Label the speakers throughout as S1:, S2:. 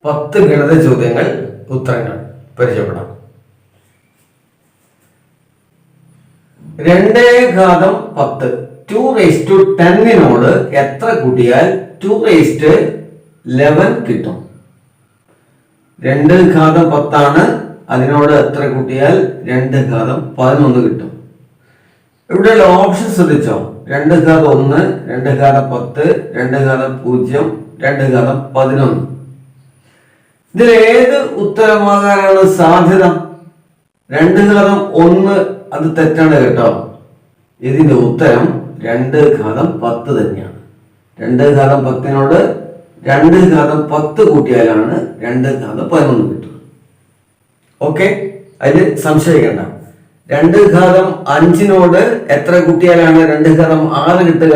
S1: 10 ഗണിത ചോദ്യങ്ങൾ ഉത്തരങ്ങൾ പരിചയപ്പെടാം. 2×10 2^10 എത്ര കൂട്ടിയാൽ 2^11 കിട്ടും? 2×10 ആണ്, അതിനോട് എത്ര കൂട്ടിയാൽ 2×11 കിട്ടും. ഇവിടെയുള്ള ഓപ്ഷൻ ശ്രദ്ധിച്ചോ. 2×1, 2×10, 2×0, 2×11. ഇതിലേത് ഉത്തരമാകാനാണ് സാധ്യത? 2×1 അത് തെറ്റാണ് കേട്ടോ. ഇതിന്റെ ഉത്തരം 2×10 തന്നെയാണ്. 2×10 2×10 കൂട്ടിയാലാണ് 2×11 കിട്ടുന്നത്. ഓക്കെ, അതിൽ സംശയിക്കണ്ട. 2×5 എത്ര കൂട്ടിയാലാണ് 2×6 കിട്ടുക?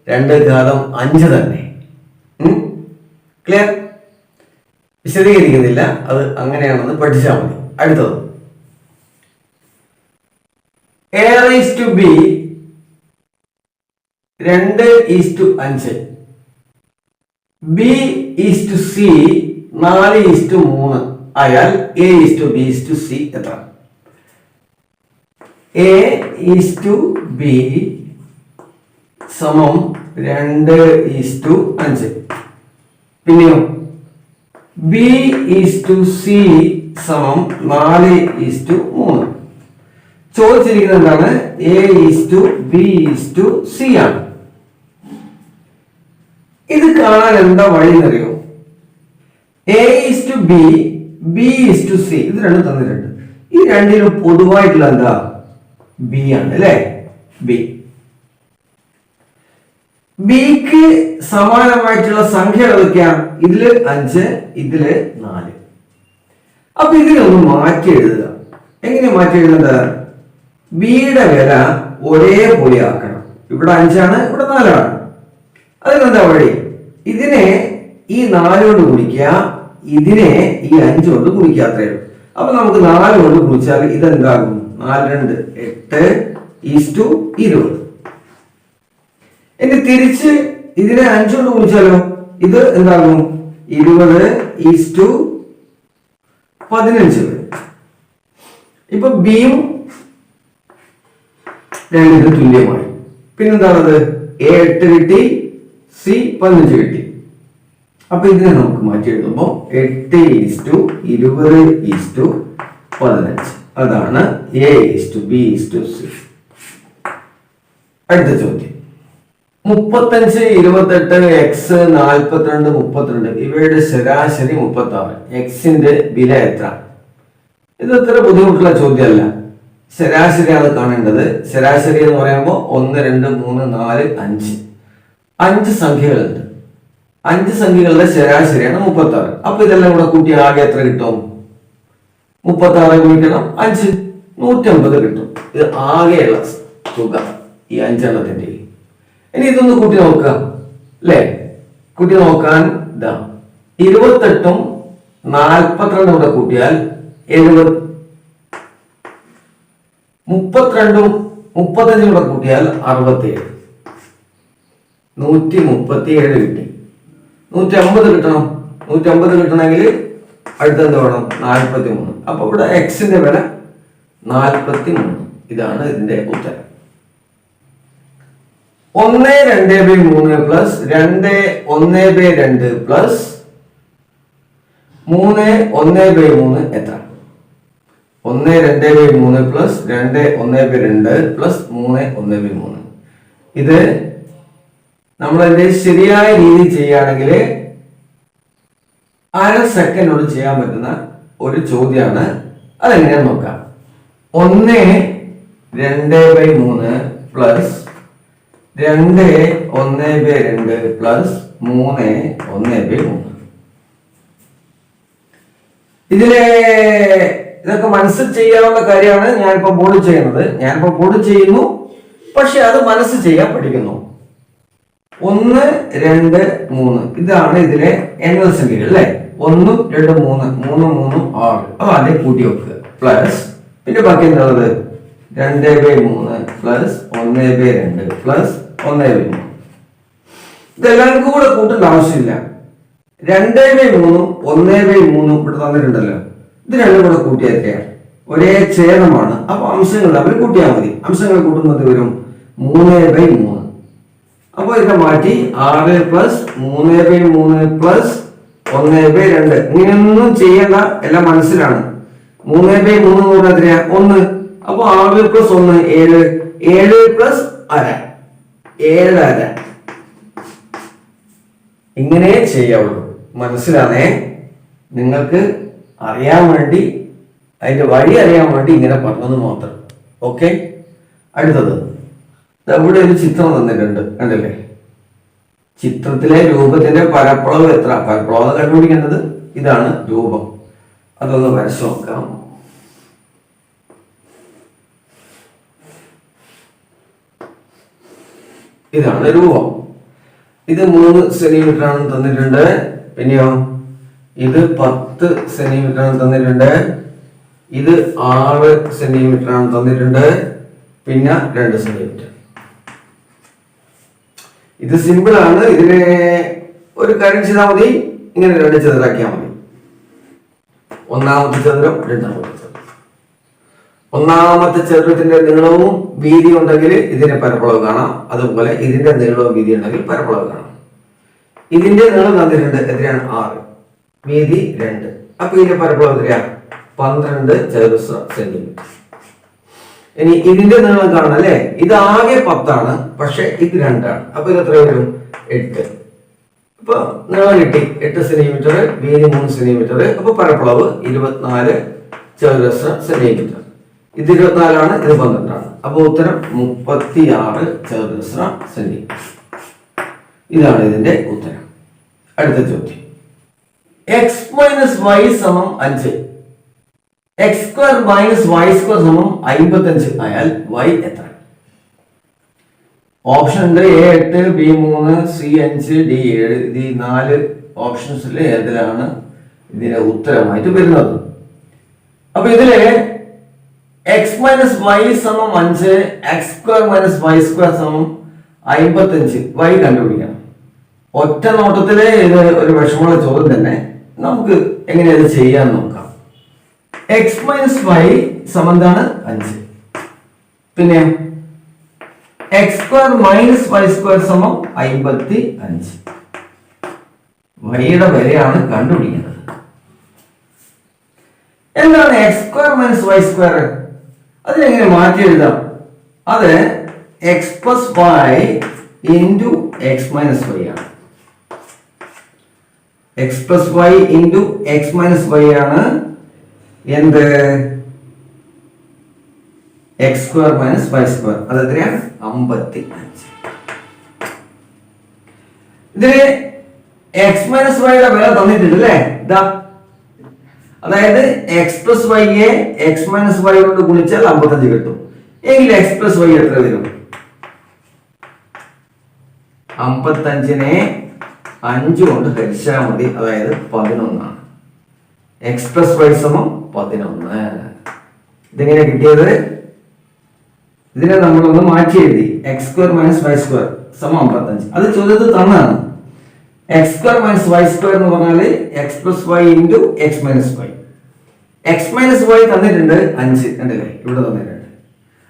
S1: 2×5 തന്നെ. ക്ലിയർ? വിശദീകരിക്കുന്നില്ല, അത് അങ്ങനെയാണെന്ന് പഠിച്ചാൽ മതി. അടുത്തത് A⁵B 2:5, B:C 4:3 ആയാൽ A:B:C എത്ര? A:B സമം 2:5. പിന്നെയോ B:C സമം 4:3. ചോദിച്ചിരിക്കുന്നത് എന്താണ്? A:B:C ആണ്. ഇത് കാണാൻ എന്താ വഴി എന്നറിയോ? A:B, B:C ഇത് രണ്ടും തന്നിട്ടുണ്ട്. ഈ രണ്ടിലും പൊതുവായിട്ടുള്ള എന്താ? B ആണ് അല്ലേ? B. ബിക്ക് സമാനമായിട്ടുള്ള സംഖ്യ ഏതൊക്കെയാണ്? ഇതില് 5, ഇതില് 4. അപ്പൊ ഇതിനൊന്ന് മാറ്റി എഴുതുക. എങ്ങനെ മാറ്റി എഴുതേണ്ടത്? ബിയുടെ വില ഒരേപോലെ ആക്കണം. ഇവിടെ 5 ആണ്, ഇവിടെ 4 ആണ്. അതിനെന്താ വഴി? ഇതിനെ ഈ 4 കൊണ്ട് ഗുണിക്കുക, ഇതിനെ ഈ 5 കൊണ്ട് ഗുണിക്കുക, അത്രയേ ഉള്ളൂ. അപ്പൊ നമുക്ക് 4 കൊണ്ട് ഗുണിച്ചാൽ ഇതെന്താകും? 4×2 8:20. ഇനി തിരിച്ച് ഇതിനെ 5 കൊണ്ട് ഗുണിച്ചാലോ ഇത് എന്താകും? 20:15. ഇപ്പൊ ബിയും 2 തുല്യമായി. പിന്നെന്താണത്? A8 കിട്ടി, C15 കിട്ടി. അപ്പൊ ഇതിനെ നമുക്ക് മാറ്റി എഴുതുമ്പോ 8:20:15. അതാണ് A:B:C. അടുത്ത ചോദ്യം 35, 28, X, 42, 32 ഇവയുടെ ശരാശരി 36. എക്സിന്റെ വില എത്ര? ഇത് അത്ര ബുദ്ധിമുട്ടുള്ള ചോദ്യമല്ല. ശരാശരിയാണ് കാണേണ്ടത്. ശരാശരി എന്ന് പറയുമ്പോൾ 1, 2, 3, 4, 5 5 സംഖ്യകളുണ്ട്. 5 സംഖ്യകളുടെ ശരാശരിയാണ് 36. അപ്പൊ ഇതെല്ലാം കൂടെ കൂട്ടി ആകെ എത്ര കിട്ടും? 36 ഗുണിക്കണം 5, 150 കിട്ടും. ഇത് ആകെയുള്ള തുക ഈ 5 എണ്ണത്തിന്റെ. ഇനി ഇതൊന്ന് കൂട്ടി നോക്കുക അല്ലേ? കൂട്ടി നോക്കാൻ ഇതാ 28ഉം 42 കൂടെ കൂട്ടിയാൽ 70. 32ഉം 35 കൂടെ കൂട്ടിയാൽ 67. 137 കിട്ടി. 150 കിട്ടണം. 150 കിട്ടണമെങ്കിൽ അടുത്തെന്ത് വേണം? 43. അപ്പൊ ഇവിടെ എക്സിന്റെ വില 43. ഇതാണ് ഇതിന്റെ ഉത്തരം. 1/2/3 പ്ലസ് 2/1/2 പ്ലസ് 3/1/3 എത്ര? 1/2/3 പ്ലസ് 2/1/2 പ്ലസ് 3/1/3. ഇത് നമ്മളതിന്റെ ശരിയായ രീതി ചെയ്യുകയാണെങ്കിൽ 1/2 സെക്കൻഡ് കൊണ്ട് ചെയ്യാൻ പറ്റുന്ന ഒരു ചോദ്യമാണ്. അതെങ്ങനെയാന്ന് നോക്കാം. 1/2/3 പ്ലസ് 2/1/2 പ്ലസ് 3/1/3. ഇതൊക്കെ മനസ്സിൽ ചെയ്യാവുന്ന കാര്യമാണ്. ഞാനിപ്പോ ബോർഡ് ചെയ്യുന്നത്. ഞാനിപ്പോ ബോർഡ് ചെയ്യുന്നു, പക്ഷെ അത് മനസ്സ് ചെയ്യാൻ പഠിക്കുന്നു. 1, 2, 3 ഇതാണ് ഇതിലെ എണ്ണൽ സംഖ്യകൾ അല്ലെ? 1, 2, 3 3 3 6. അപ്പൊ അതേ കൂട്ടി വെക്കുക. പ്ലസ് പിന്നെ ബാക്കി എന്താണത്? 2/3 പ്ലസ് 1/2 പ്ലസ് 1/3. ഇതെല്ലാം കൂടെ കൂട്ടേണ്ട ആവശ്യമില്ല. 2/3 1/3 ഇവിടെ തന്നിട്ടുണ്ടല്ലോ. ഇത് രണ്ടും കൂടെ കൂട്ടിയാൽ എത്രയാണ്? ഒരേ ഛേദമാണ്. അപ്പൊ അംശങ്ങൾ തമ്മിൽ കൂട്ടിയാൽ മതി. അംശങ്ങൾ കൂട്ടുന്നത് വരും 3/3. അപ്പൊ ഇതിനെ മാറ്റി 6 പ്ലസ് 3/3 പ്ലസ് 1/2. ഇങ്ങനെയൊന്നും ചെയ്യേണ്ട, എല്ലാം മനസ്സിലാണ്. 3/3 എന്ന് പറഞ്ഞാൽ എത്രയാ? 1. അപ്പൊ 6 പ്ലസ് 1 7. 7 പ്ലസ് അര 7.5. ഇങ്ങനെ ചെയ്യാവുള്ളൂ. മനസ്സിലാണേ? നിങ്ങൾക്ക് അറിയാൻ വേണ്ടി, അതിന്റെ വഴി അറിയാൻ വേണ്ടി ഇങ്ങനെ പറഞ്ഞത് മാത്രം. ഓക്കെ. അടുത്തത് ഇവിടെ ഒരു ചിത്രം തന്നിട്ടുണ്ട്, കണ്ടല്ലേ? ചിത്രത്തിലെ രൂപത്തിന്റെ പരപ്പളവ് എത്ര? പരപ്പളവ് കണ്ടുപിടിക്കേണ്ടത് ഇതാണ് രൂപം. അതൊന്ന് വരച്ചു നോക്കാം. ഇതാണ് രൂപം. ഇത് 3 സെന്റിമീറ്റർ ആണ് തന്നിട്ടുണ്ട്. പിന്നെയോ ഇത് 10 സെന്റിമീറ്റർ ആണ് തന്നിട്ടുണ്ട്. ഇത് 6 സെന്റിമീറ്റർ ആണ് തന്നിട്ടുണ്ട്. പിന്നെ 2 സെന്റിമീറ്റർ. ഇത് സിമ്പിൾ ആണ്. ഇതിനെ ഒരു കാര്യം ചെയ്താൽ മതി, ഇങ്ങനെ 2 ചതുരാക്കിയാൽ മതി. ഒന്നാമത്തെ ചതുരം, രണ്ടാമത്തെ ചതുരം. ഒന്നാമത്തെ ചതുരത്തിന്റെ നീളവും വീതി ഉണ്ടെങ്കിൽ ഇതിന്റെ പരപ്പളവ് കാണാം. അതുപോലെ ഇതിന്റെ നീളവും വീതി ഉണ്ടെങ്കിൽ പരപ്പളവ് കാണാം. ഇതിന്റെ നീളം തന്നിട്ടുണ്ട്, എത്രയാണ്? 6. വീതി 2. അപ്പൊ ഇതിന്റെ പരപ്പളവ് എത്രയാണ്? 12 ചതുരശ്ര സെന്റിമീറ്റർ. ഇനി ഇതിന്റെ നീളം കാണണം അല്ലെ? ഇത് ആകെ 10 ആണ്, പക്ഷെ ഇത് 2 ആണ്. അപ്പൊ ഇത് എത്ര വരും? 8. അപ്പൊ നീളം കിട്ടി 8 സെന്റിമീറ്റർ, വീതി 3 സെന്റിമീറ്റർ. അപ്പൊ പരപ്പളവ് 24 ചതുരശ്ര സെന്റിമീറ്റർ. ഇത് 24 ആണ്, ഇത് 12 ആണ്. അപ്പൊ ഉത്തരം 36 ചതുരശ്ര സെന്റിമീറ്റർ. ഇതാണ് ഇതിന്റെ ഉത്തരം. അടുത്ത ചോദ്യം. x മൈനസ് വൈ സമം 5. x² മൈനസ് y² സമം 55 ആയാൽ y എത്ര? ഓപ്ഷൻ ഉണ്ട് A8, B3, C5, D7. ഇത് 4 ഓപ്ഷൻസിൽ ഏതിലാണ് ഇതിന്റെ ഉത്തരമായിട്ട് വരുന്നത്? അപ്പൊ ഇതില് x മൈനസ് വൈ സമം 5, x² മൈനസ് y² സമം 55, y കണ്ടുപിടിക്കണം. ഒറ്റ നോട്ടത്തിലെ ഇത് ഒരു വിഷമമുള്ള ചോദ്യം തന്നെ. നമുക്ക് എങ്ങനെ ഇത് ചെയ്യാൻ നോക്കാം. x മൈനസ് വൈ സമന്താണ് 5. പിന്നെ x² മൈനസ് y² സമം 55. വൈയുടെ വിലയാണ് കണ്ടുപിടിക്കുന്നത്. എന്താണ് x² മൈനസ് y²? അതിനെങ്ങനെ മാറ്റി എഴുതാം? അത് x plus y into x minus y ആണ്. X plus y into x minus y ആണ് എന്ത്? x² minus y². അത് എത്രയാണ്? 55. ഇതിന് എക്സ് മൈനസ് വൈയുടെ വില തന്നിട്ടുണ്ട് അല്ലേ? ഇതാ, അതായത് എക്സ് പ്ലസ് വൈയെ എക്സ് മൈനസ് വൈ കൊണ്ട് ഗുണിച്ചാൽ 55 കിട്ടും. എങ്കിൽ എക്സ് പ്ലസ് വൈ എത്ര വരും? 55നെ 5 കൊണ്ട് ഹരിച്ചാൽ മതി. അതായത് 11 ആണ്. എക്സ് പ്ലസ് വൈ സമം 11. ഇതെങ്ങനെ കിട്ടിയത്? ഇതിനെ നമ്മളൊന്ന് മാറ്റി എഴുതി. x² മൈനസ് y² സമം 55. അത് ചോദ്യത്തിൽ തന്നാണ്. x² മൈനസ് y² എന്ന് പറഞ്ഞാല് x plus y into x minus y. X minus y തന്നിട്ടുണ്ട് 5 കണ്ടല്ലേ? ഇവിടെ തന്നിട്ടുണ്ട്.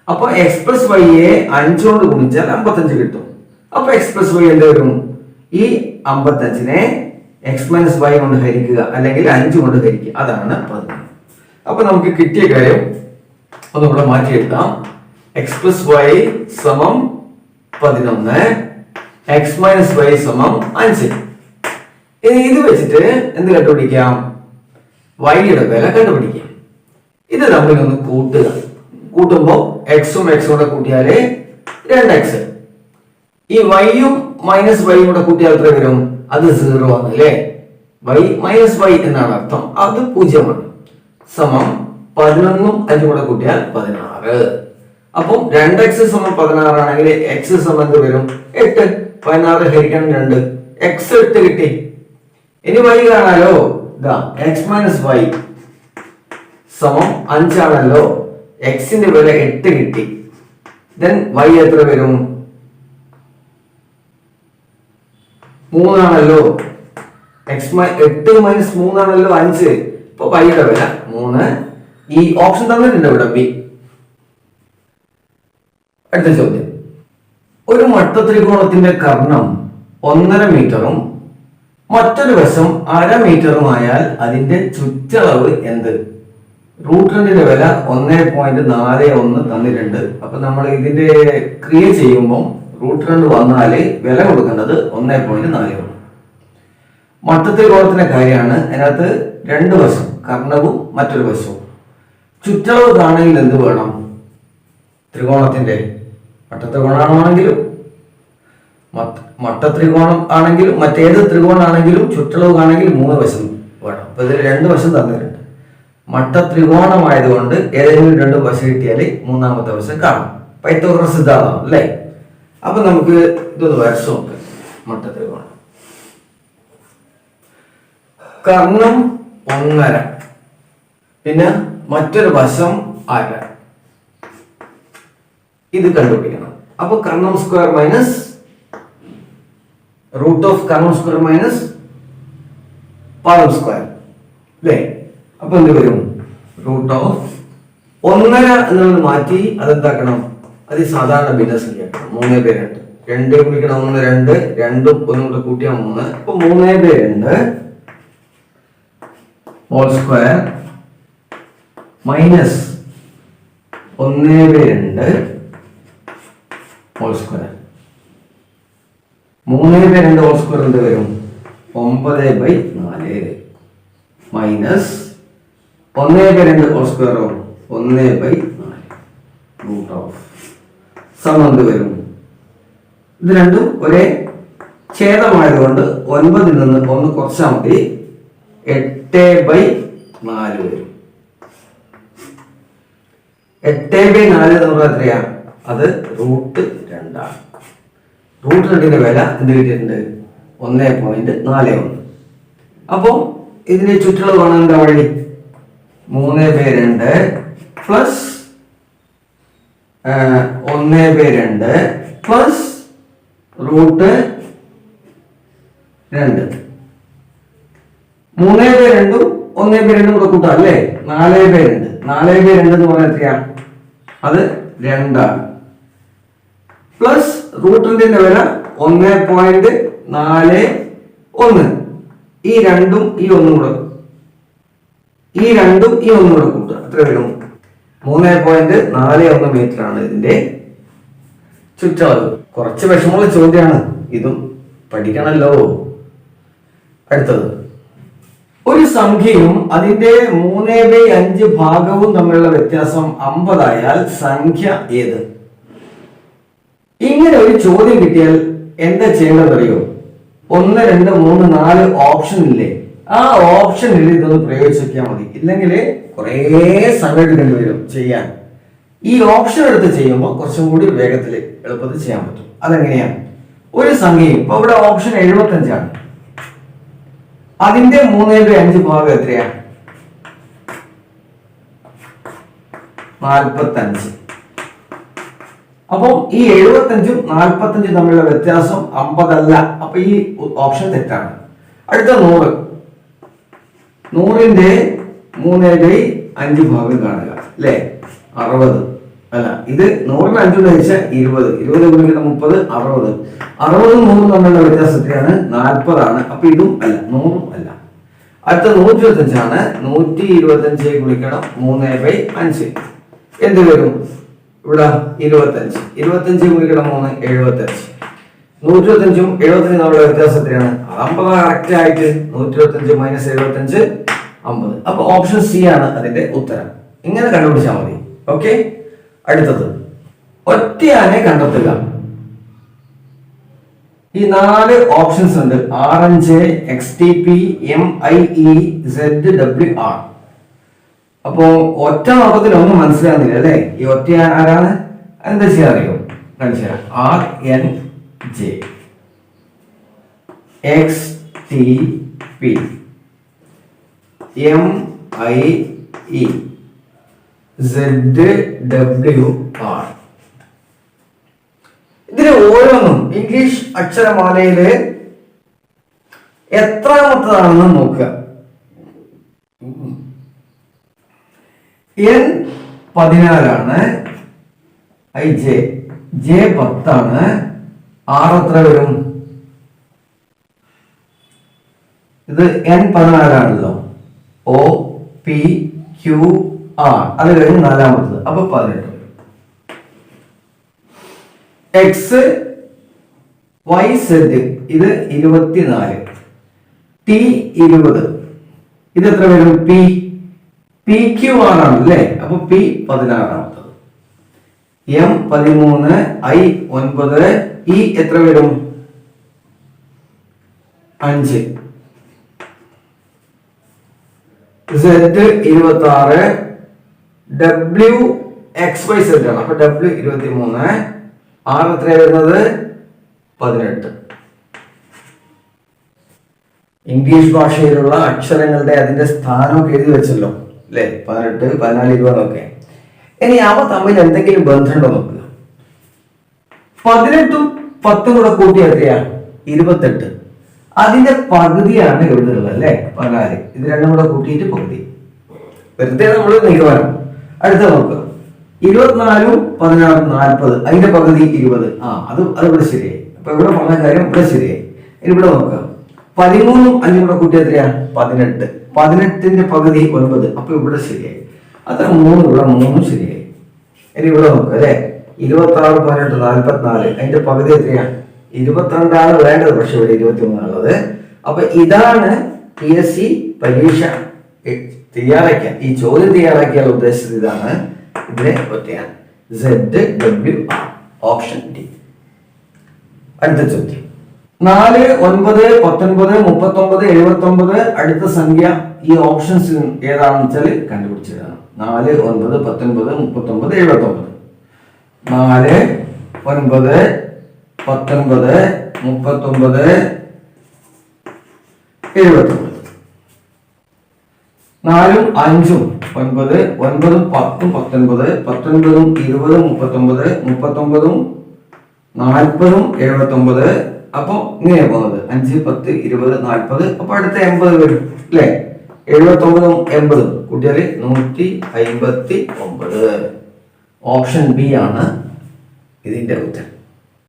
S1: അപ്പൊ എക്സ് പ്ലസ് വൈയെ 5 കൊണ്ട് ഗുണിച്ചാൽ 55 കിട്ടും. അപ്പൊ എക്സ് പ്ലസ് വൈ എന്ത് വരും? ഈ 55നെ എക്സ് മൈനസ് വൈ കൊണ്ട് ഹരിക്കുക, അല്ലെങ്കിൽ 5 കൊണ്ട് ഹരിക്കുക. അതാണ് 11. അപ്പൊ നമുക്ക് കിട്ടിയ കാര്യം ഒന്നുകൂടെ മാറ്റി എഴുതാം. എക്സ് പ്ലസ് വൈ സമം 11, എക്സ് മൈനസ് വൈ സമം 5. ഇനി ഇത് വെച്ചിട്ട് എന്ത് കണ്ടുപിടിക്കാം? വൈയുടെ വില കണ്ടുപിടിക്കാം. ഇത് തമ്മിലൊന്ന് കൂട്ടുക. കൂട്ടുമ്പോൾ എക്സും എക്സും കൂടെ കൂട്ടിയാല് 2x. ഈ വൈയും മൈനസ് വൈയും കൂടെ കൂട്ടിയാൽ എത്ര വരും? അത് 0 ആണ് അല്ലേ? വൈ മൈനസ് വൈ എന്നാണ് അർത്ഥം. അത് 0 ആണ്. സമം 11ഉം 5 കൂടെ കൂട്ടിയാൽ 16. അപ്പം 2x സമം 16 ആണെങ്കിൽ x സമം എന്ത് വരും? 8. 16 ഹരിക്കണം 2. x 8 കിട്ടി. ഇനി y കാണാലോ. ഇതാ x മൈനസ് വൈ സമം 5 ആണല്ലോ. എക്സിന്റെ വില 8 കിട്ടി. ദെൻ y എത്ര വരും? 3 ആണല്ലോ. 8 മൈനസ് 3 ആണല്ലോ 5. ഇപ്പൊ പൈയുടെ വില 3. ഈ ഓപ്ഷൻ തന്നിട്ടുണ്ട് ഇവിടെ ബി. അടുത്ത ചോദ്യം. ഒരു മട്ടത്രികോണത്തിന്റെ കർണം 1.5 മീറ്ററും മറ്റൊരു വശം 1/2 മീറ്ററുമായാൽ അതിന്റെ ചുറ്റളവ് എന്ത്? √2ന്റെ വില 1.41 തന്നിട്ടുണ്ട്. അപ്പൊ നമ്മൾ ഇതിന്റെ ക്രിയ ചെയ്യുമ്പോൾ √2 വന്നാല് വില കൊടുക്കേണ്ടത് 1.41. മട്ടത്രികോണത്തിന്റെ കാര്യമാണ്. അതിനകത്ത് 2 വശം, കർണവും മറ്റൊരു വശവും. ചുറ്റളവ് കാണണമെങ്കിൽ എന്ത് വേണം? ത്രികോണത്തിന്റെ മട്ടത്രികോണമാണെങ്കിലും മട്ടത്രികോണം ആണെങ്കിലും മറ്റേത് ത്രികോണാണെങ്കിലും ചുറ്റളവ് കാണണമെങ്കിൽ 3 വശം വേണം. അപ്പൊ ഇതിൽ 2 വശം തന്നിട്ടുണ്ട്. മട്ടത്രികോണമായതുകൊണ്ട് ഏതെങ്കിലും 2 വശം കിട്ടിയാൽ മൂന്നാമത്തെ വശം കാണും. പൈത്തഗോറസ് സിദ്ധാന്തം അല്ലേ? അപ്പൊ നമുക്ക് ഇതൊന്ന് വരച്ചു നോക്കാം. മട്ടത്രികോണം കർണം 1.5, പിന്നെ മറ്റൊരു വശം 1/2. ഇത് കണ്ടുപിടിക്കണം. അപ്പൊ കർണം സ്ക്വയർ മൈനസ് റൂട്ട് ഓഫ് കർണം സ്ക്വയർ മൈനസ് പാദം സ്ക്വയർ അല്ലേ? അപ്പൊ എന്ത് വരും? റൂട്ട് ഓഫ് 1.5 എന്നുള്ളത് മാറ്റി അതെന്താക്കണം? അത് സാധാരണ ഭിന്നസംഖ്യയാക്കണം. 3/2. 2 ഗുണിക്കണം 1 2, 2ഉം 1 കൂടെ കൂട്ടിയാൽ 3. അപ്പൊ 3/2 whole square minus 1/2 whole square. 3/2 whole square എന്ത് വരും? 9/4 മൈനസ് 1/2 ഹോൾ സ്ക്വയറോ 1/4 റൂട്ട് ഓഫ് സമം എന്ത് വരും? ഇത് രണ്ടും ഒരേ ഛേദമായതുകൊണ്ട് 9ൽ നിന്ന് 1 കുറച്ചാൽ മതി. 8/4 വരും. 8/4 എന്ന് പറഞ്ഞാൽ എത്രയാ? അത് √2 ആണ്. √2ന്റെ വില എന്ത് കിട്ടിയിട്ടുണ്ട്? 1.41. അപ്പൊ ഇതിന്റെ ചുറ്റളവ് കാണാൻ വഴി 3/2 പ്ലസ് 1/2 പ്ലസ് √2. 3/2 1/2 കൂടെ കൂട്ടാം അല്ലേ? 4/2. 4/2 എന്ന് പറഞ്ഞാൽ എത്രയാ? അത് 2 ആണ്. പ്ലസ് √2ന്റെ വില 1.41. ഈ 2ഉം ഈ 1ഉം കൂടെ കൂട്ടുക. എത്ര വരും? 3.41 മീറ്റർ ആണ് ഇതിന്റെ ചുറ്റളവ്. കുറച്ച് വിഷമമുള്ള ചോദ്യമാണ്, ഇതും പഠിക്കണല്ലോ. അടുത്തത്. ഒരു സംഖ്യയും അതിന്റെ 3/5 ഭാഗവും തമ്മിലുള്ള വ്യത്യാസം 50 ആയാൽ സംഖ്യ ഏത്? ഇങ്ങനെ ഒരു ചോദ്യം കിട്ടിയാൽ എന്താ ചെയ്യേണ്ടത് അറിയോ? 1 2 3 4 ഓപ്ഷൻ ഇല്ലേ? ആ ഓപ്ഷനിൽ ഇതൊന്ന് പ്രയോഗിച്ച് നോക്കിയാൽ മതി. ഇല്ലെങ്കിൽ കുറേ സമയം എടുക്കേണ്ടി വരും ചെയ്യാൻ. ഈ ഓപ്ഷൻ എടുത്ത് ചെയ്യുമ്പോൾ കുറച്ചും കൂടി വേഗത്തിൽ എളുപ്പത്തിൽ ചെയ്യാൻ പറ്റും. അതെങ്ങനെയാണ്? ഒരു സംഖ്യയും ഇപ്പൊ ഇവിടെ ഓപ്ഷൻ 75 ആണ്. അതിന്റെ 3/5 ഭാഗം എത്രയാ? 45. അപ്പം ഈ 75ഉം 45ഉം തമ്മിലുള്ള വ്യത്യാസം 50 അല്ല. അപ്പൊ ഈ ഓപ്ഷൻ തെറ്റാണ്. അടുത്ത 100. 100ന്റെ 3/5 ഭാഗം കാണുക അല്ലേ? 60 അല്ല, ഇത് 100ന് 5 കഴിച്ചാൽ 20. 20 ഗുണിക്കണം 30, 60. 60ഉം 100ഉം തമ്മിലുള്ള വ്യത്യാസം എത്രയാണ്? 40 ആണ്. അപ്പൊ ഇതും അല്ല, 100ഉം അല്ല. അടുത്ത 125 ആണ്. 125 ഗുണിക്കണം 3/5 എന്ത് വരും? ഇവിടെ 25. 25 ഗുണിക്കണം 3 75. 125ഉം 75ഉം തമ്മിലുള്ള വ്യത്യാസം എത്രയാണ്? 50 കറക്റ്റ് ആയിട്ട്. 125 മൈനസ് 75 50. അപ്പൊ ഓപ്ഷൻ സി ആണ് അതിന്റെ ഉത്തരം. ഇങ്ങനെ കണ്ടുപിടിച്ചാൽ മതി. ഓക്കെ. അടുത്തത്. ഒറ്റയാനെ കണ്ടെത്തുക. ഈ 4 ഓപ്ഷൻസ് ഉണ്ട്. RNJ, XTP, MIE, ZWR. അപ്പോ ഒറ്റ നോട്ടത്തിൽ ഒന്നും മനസ്സിലാകുന്നില്ല അല്ലേ? ഈ ഒറ്റയാൻ ആരാണ്? എന്താ ചെയ്യാൻ അറിയോ? കാണിച്ചാൽ RNJ, XTP, MIE, ZWR. ഇതിന് ഓരോന്നും ഇംഗ്ലീഷ് അക്ഷരമാലയില് എത്രാമത്തതാണെന്ന് നോക്കുക. n 14 ഐ ജെ 10 r എത്ര വരും? ഇത് n 14 O P Q R, അത് കഴിഞ്ഞ് നാലാമത്തത്, അപ്പൊ 18 വരും. x y z ഇത് 24, t 20, ഇത് എത്ര വരും? p q r ആണ് അല്ലേ? അപ്പൊ p 16, m 13, i 9, e എത്ര വരും? 5, z 26, w x y z ആണ്. അപ്പൊ w 23, r എത്ര വരുന്നത്? 18. ഇംഗ്ലീഷ് ഭാഷയിലുള്ള അക്ഷരങ്ങളുടെ അതിന്റെ സ്ഥാനമൊക്കെ എഴുതി വെച്ചല്ലോ അല്ലെ? 18, 14, 20 ഒക്കെ. ഇനി അവ തമ്മിൽ എന്തെങ്കിലും ബന്ധമുണ്ടോ നോക്കുക. 18ഉം 10ഉം കൂടെ കൂട്ടിയ എത്രയാ? 28. അതിന്റെ പകുതിയാണ് ഇവിടെ ഉള്ളത് അല്ലെ? 14. ഇത് രണ്ടും കൂടെ കൂട്ടിയിട്ട് പകുതി. വെറുതെ നമ്മൾ നിഗമനം. അടുത്ത നോക്കുക. 24ഉം 16ഉം 40, അതിന്റെ പകുതി 20. അത് ഇവിടെ ശരിയായി. അപ്പൊ ഇവിടെ പറഞ്ഞ കാര്യം ഇവിടെ ശരിയായി. ഇനി ഇവിടെ നോക്കുക. 13ഉം 5ഉം കൂടെ കൂട്ടിയ എത്രയാ? 18. 18ന്റെ പകുതി 9, അപ്പൊ ഇവിടെ ശരിയായി. അത്ര 3 ഇവിടെ 3 ശരിയായി. ഇനി ഇവിടെ നോക്കുക അല്ലെ? 26, 18, 44, അതിന്റെ പകുതി എത്രയാ? 22 ആണ് വേണ്ടത്, പക്ഷെ ഇവിടെ 23 ഉള്ളത്. അപ്പൊ ഇതാണ് PSC പരീക്ഷ തയ്യാറാക്കിയാൽ, ഈ ചോദ്യം തയ്യാറാക്കിയാൽ ഉദ്ദേശിച്ചത് ഇതാണ്. ഇതിനെ പറ്റിയാണ് ZWR, ഓപ്ഷൻ ഡി. അടുത്ത ചോദ്യം. 4, 9, 19, 39, 79, അടുത്ത സംഖ്യ ഈ ഓപ്ഷൻസിൽ ഏതാണെന്ന് വെച്ചാൽ കണ്ടുപിടിച്ചതാണ്. 4, 9, 19, 39, 79. 4, 9, 19, 39, 79. 4ഉം 5ഉം 9, 9ഉം 10ഉം 19, 19ഉം 20ഉം 39, 39ഉം 40ഉം 79. അപ്പൊ ഇങ്ങനെയാ പോകുന്നത്. 5, 10, 20, 40. അപ്പൊ അടുത്ത 80 വരും അല്ലെ? 79ഉം 80ഉം കൂട്ടിയാല് 159. ഓപ്ഷൻ ബി ആണ് ഇതിന്റെ ഉത്തരം.